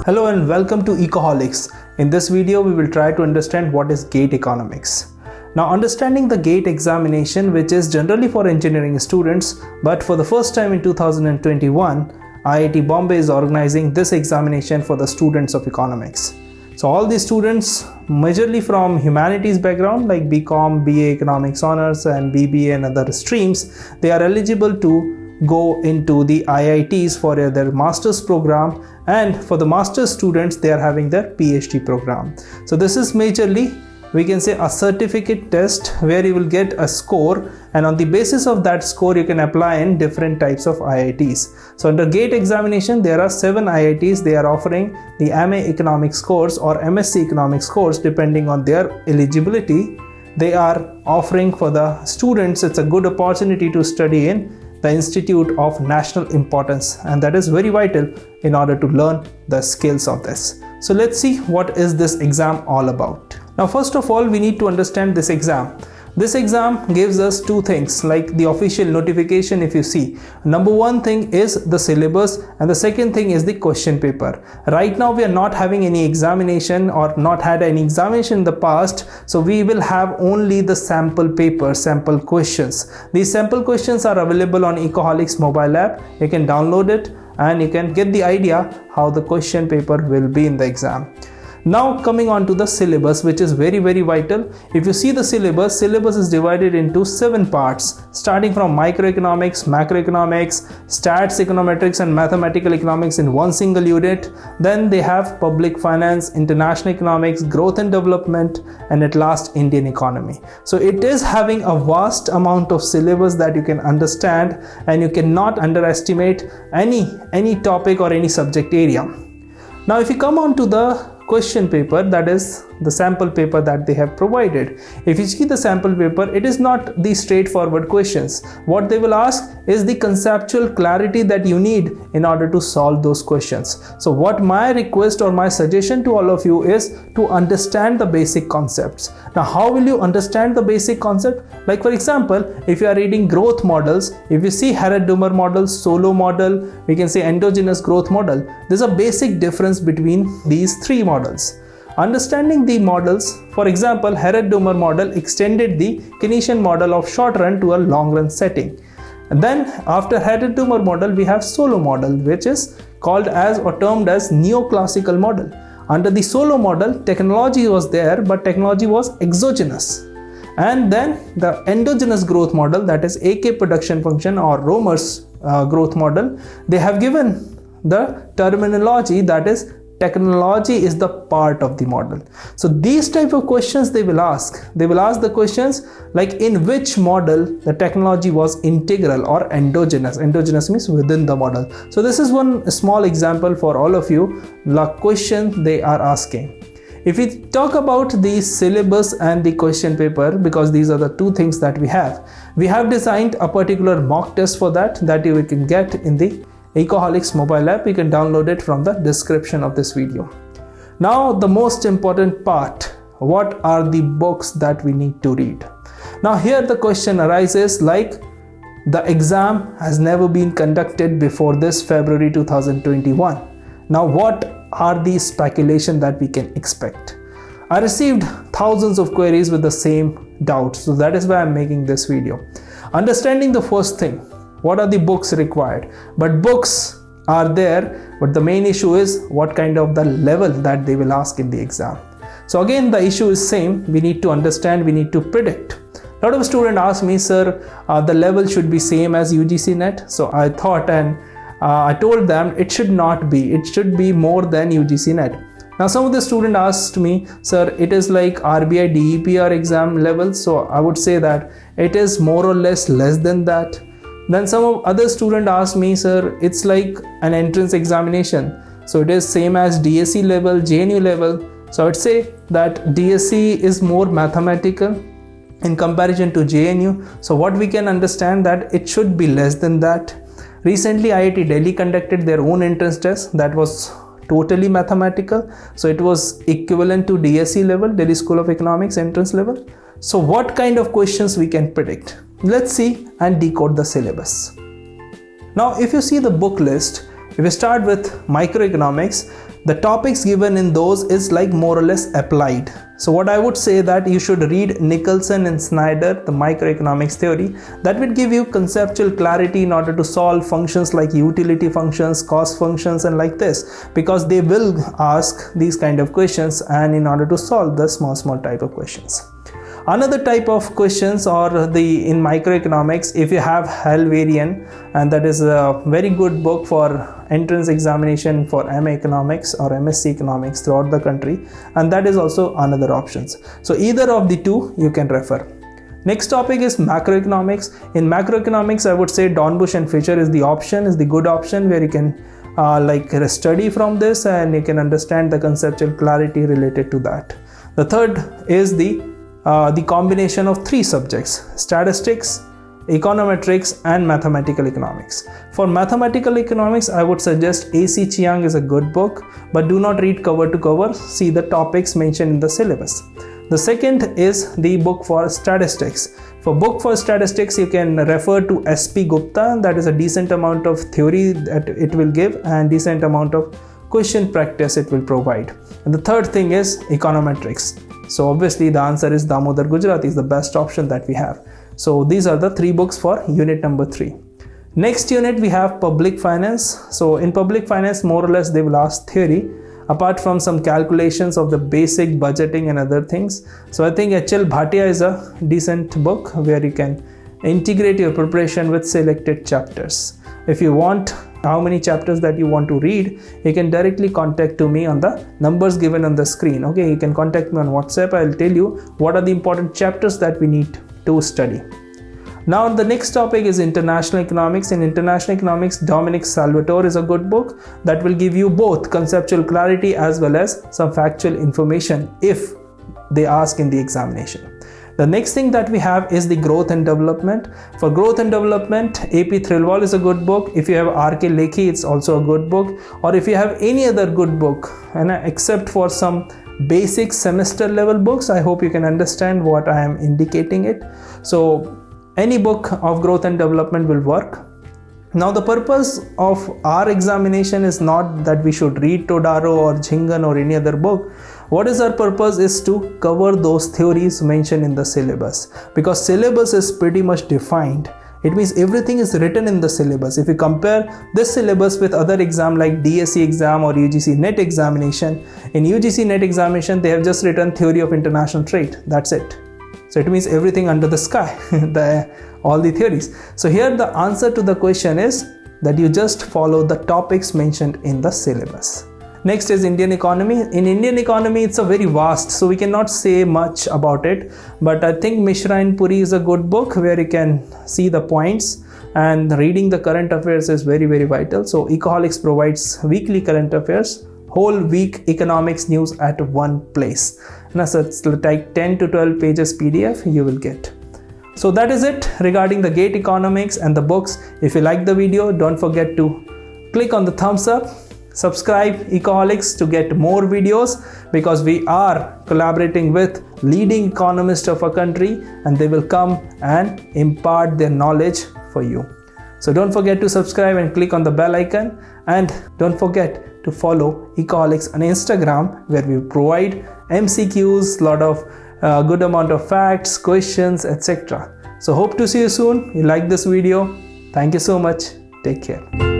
Hello and welcome to Ecoholics. In this video, we will try to understand what is GATE economics. Now, understanding the GATE examination, which is generally for engineering students, but for the first time in 2021, IIT Bombay is organizing this examination for the students of economics. So all these students, majorly from humanities background like BCom, BA Economics Honors and BBA and other streams, they are eligible to go into the IITs for their master's program, and for the master's students they are having their PhD program. So this is majorly, we can say, a certificate test where you will get a score, and on the basis of that score you can apply in different types of IITs. So under GATE examination there are 7 IITs. They are offering the MA Economics course or MSc Economics course depending on their eligibility. They are offering for the students, it's a good opportunity to study in the Institute of National Importance, and that is very vital in order to learn the skills of this. So let's see what is this exam all about. Now first of all, we need to understand this exam. This exam gives us two things, like the official notification. If you see, number one thing is the syllabus and the second thing is the question paper. Right now we are not having any examination or not had any examination in the past, so we will have only the sample paper, sample questions. These sample questions are available on Ecoholics mobile app. You can download it and you can get the idea how the question paper will be in the exam. Now coming on to the syllabus, which is very vital. If you see the syllabus is divided into 7 parts, starting from microeconomics, macroeconomics, stats, econometrics and mathematical economics in one single unit. Then they have public finance, international economics, growth and development, and at last Indian economy. So it is having a vast amount of syllabus that you can understand, and you cannot underestimate any topic or any subject area. Now if you come on to the question paper, that is the sample paper that they have provided. If you see the sample paper, it is not the straightforward questions. What they will ask is the conceptual clarity that you need in order to solve those questions. So what my request or my suggestion to all of you is to understand the basic concepts. Now how will you understand the basic concept? Like for example, if you are reading growth models, if you see Harrod-Dummer model, Solow model, we can say endogenous growth model, there's a basic difference between these 3 models. Understanding the models, for example, Harrod-Dummer model extended the Keynesian model of short run to a long run setting. And then after Harrod-Dummer model, we have Solow model, which is called as or termed as neoclassical model. Under the Solow model, technology was there, but technology was exogenous. And then the endogenous growth model, that is AK production function or Romer's growth model, they have given the terminology that is technology is the part of the model. So these type of questions they will ask. They will ask the questions like in which model the technology was integral or endogenous. Endogenous means within the model. So this is one small example for all of you, the question they are asking. If we talk about the syllabus and the question paper, because these are the 2 things that we have designed a particular mock test for that you can get in the Ecoholics mobile app. You can download it from the description of this video. Now the most important part, what are the books that we need to read? Now here the question arises like the exam has never been conducted before this February 2021. Now what are the speculation that we can expect? I received thousands of queries with the same doubt, so that is why I'm making this video. Understanding the first thing, what are the books required? But books are there, but the main issue is what kind of the level that they will ask in the exam. So again the issue is same, we need to understand, we need to predict. A lot of students ask me, sir, the level should be same as UGC NET. So I thought and I told them it should not be, it should be more than UGC NET. Now some of the students asked me, sir, it is like RBI DEPR exam level, so I would say that it is more or less than that. Then some other student asked me, sir, it's like an entrance examination, so it is same as DSE level, JNU level. So I would say that DSE is more mathematical in comparison to JNU. So what we can understand that it should be less than that. Recently IIT Delhi conducted their own entrance test that was totally mathematical, so it was equivalent to DSE level, Delhi School of Economics entrance level. So what kind of questions we can predict? Let's see and decode the syllabus. Now if you see the book list, If we start with microeconomics, the topics given in those is like more or less applied. So what I would say that you should read Nicholson and Snyder, the microeconomics theory. That will give you conceptual clarity in order to solve functions like utility functions, cost functions, and like this, because they will ask these kind of questions, and in order to solve the small type of questions. Another type of questions or in microeconomics, if you have Helverian, and that is a very good book for entrance examination for MA Economics or MSc Economics throughout the country, and that is also another options. So either of the two you can refer. Next topic is macroeconomics. In macroeconomics, I would say Dornbusch and Fisher is the good option, where you can study from this and you can understand the conceptual clarity related to that. The third is the combination of three subjects: statistics, econometrics, and mathematical economics. For mathematical economics, I would suggest A.C. Chiang is a good book, but do not read cover to cover. See the topics mentioned in the syllabus. The second is the book for statistics. For book for statistics, you can refer to S.P. Gupta. That is a decent amount of theory that it will give and decent amount of question practice it will provide. And the third thing is econometrics. So obviously the answer is Damodar Gujarati is the best option that we have. So these are the three books for unit number 3. Next unit we have public finance. So in public finance, more or less they will ask theory, apart from some calculations of the basic budgeting and other things. So I think H.L. Bhatia is a decent book where you can integrate your preparation with selected chapters. If you want how many chapters that you want to read, you can directly contact to me on the numbers given on the screen. Okay, you can contact me on WhatsApp. I'll tell you what are the important chapters that we need to study. Now the next topic is international economics. In international economics, Dominic Salvatore is a good book that will give you both conceptual clarity as well as some factual information if they ask in the examination. The next thing that we have is the growth and development. For growth and development, A.P. Thrilwal is a good book. If you have R.K. Lekhi, it's also a good book. Or if you have any other good book, and except for some basic semester level books, I hope you can understand what I am indicating it. So any book of growth and development will work. Now the purpose of our examination is not that we should read Todaro or Jhingan or any other book. What is our purpose is to cover those theories mentioned in the syllabus, because syllabus is pretty much defined. It means everything is written in the syllabus. If you compare this syllabus with other exam like DSE exam or UGC NET examination, in UGC NET examination they have just written theory of international trade. That's it. So it means everything under the sky, all the theories. So here the answer to the question is that you just follow the topics mentioned in the syllabus. Next is Indian economy. In Indian economy, it's a very vast, so we cannot say much about it. But I think Mishra and Puri is a good book where you can see the points, and reading the current affairs is very, very vital. So Ecoholics provides weekly current affairs, whole week economics news at one place. And so it's like 10 to 12 pages PDF you will get. So that is it regarding the GATE economics and the books. If you like the video, don't forget to click on the thumbs up. Subscribe Ecoholics to get more videos, because we are collaborating with leading economists of our country, and they will come and impart their knowledge for you. So don't forget to subscribe and click on the bell icon, and don't forget to follow Ecoholics on Instagram, where we provide MCQs, lot of good amount of facts, questions, etc. So hope to see you soon. You like this video. Thank you so much. Take care.